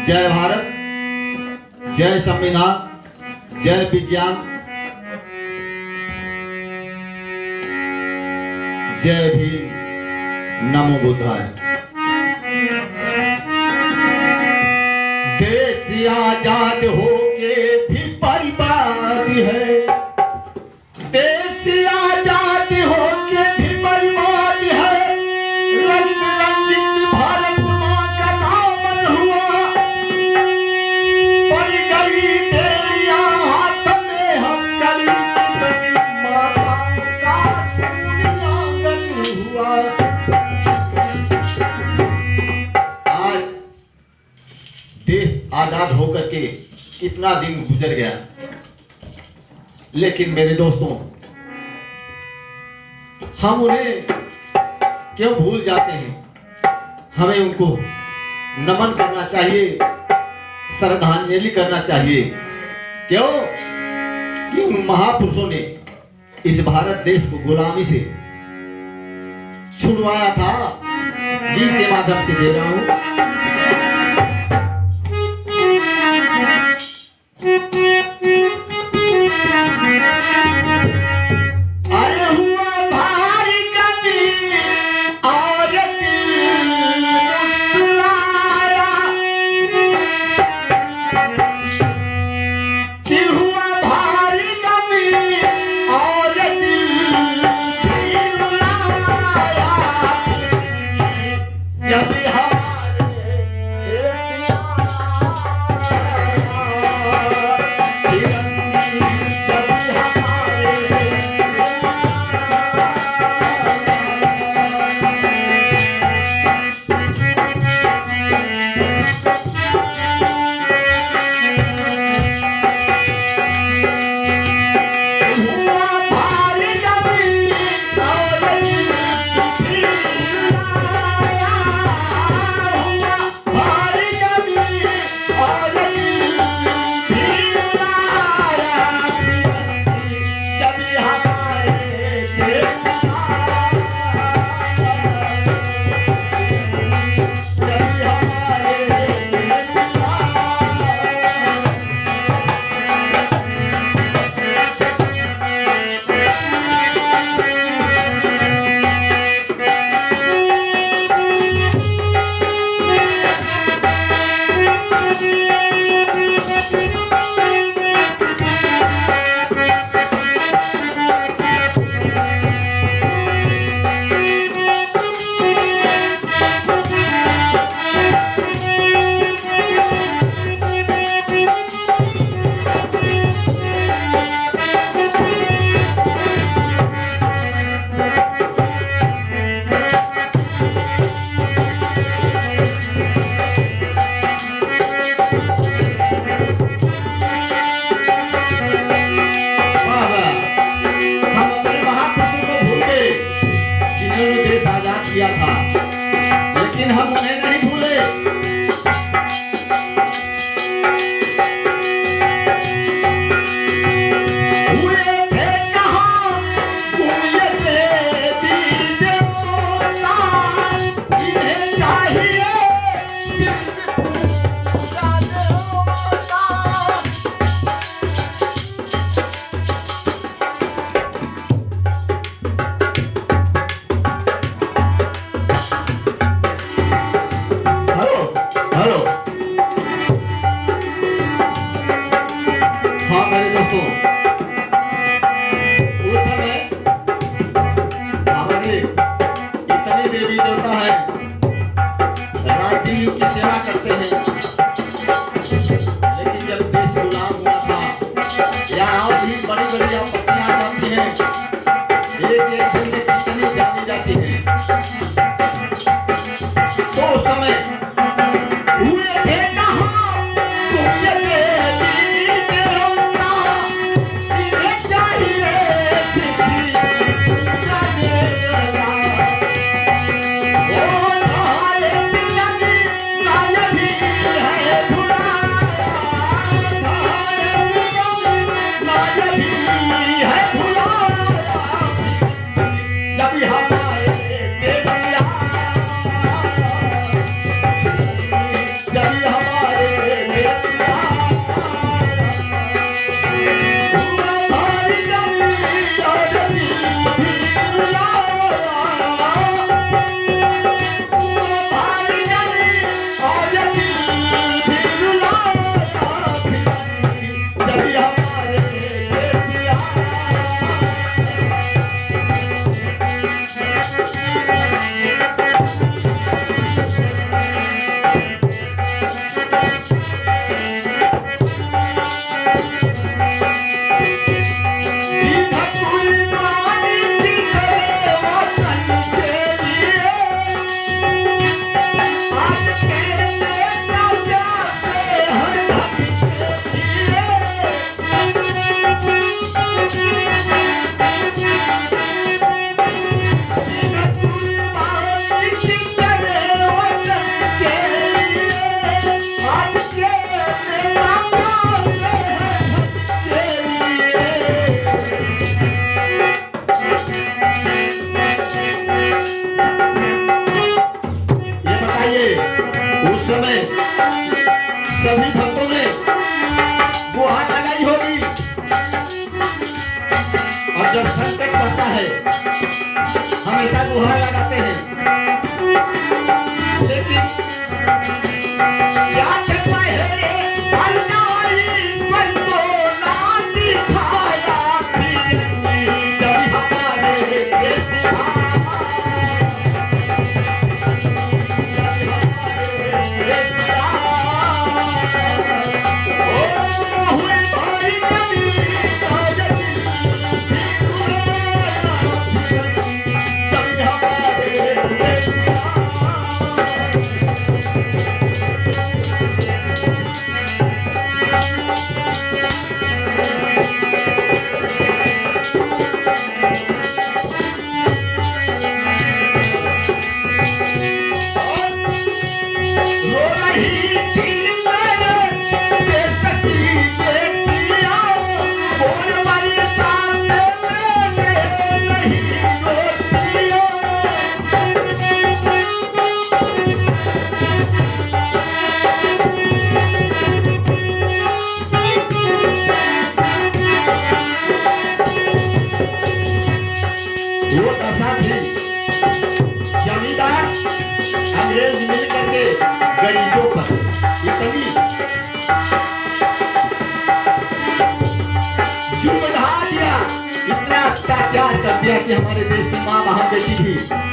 जय भारत, जय संविधान, जय विज्ञान, जय भीम, नमो बुद्धाय। देश आजाद होके भी बर्बाद है, देश आजाद होके भी बर्बाद है। रंग रंजित भारत माँ का दामन हुआ, पड़ गई तेरिया हाथ में हम कली की माताओं का सूर्यागन हुआ। आज देश आजाद होकर के कितना दिन गुजर गया, लेकिन मेरे दोस्तों हम उन्हें क्यों भूल जाते हैं। हमें उनको नमन करना चाहिए, श्रद्धांजलि करना चाहिए। क्यों कि उन महापुरुषों ने इस भारत देश को गुलामी से छुड़वाया था। गीत के माध्यम से दे रहा हूं। किया था, लेकिन हम उन्हें नहीं भूले। हुए थे कहाँ घूमिए थे दीदे मोता, इन्हें चाहिए की सेवा करते हैं, लेकिन जब देश गुलाम हुआ था, यहाँ भी बड़ी बड़ी आपत्तियां आती हैं। एक एक दिन में कितनी जानी जाती है। तो उस समय हुए थे कहाँ घूमिए थे दीदे मोता, इन्हें चाहिए चिट्ठी बताइए उस समय सभी भक्तों ने गुहार लगाई होगी, और जब संकट पड़ता है हमेशा गुहार लगाते हैं, लेकिन क्या चलता है अंग्रेज मिल करके गरीबों पर इतनी जुल्म ढा दिया, इतना अत्याचार कर दिया कि हमारे देश की माँ बहन बेटी भी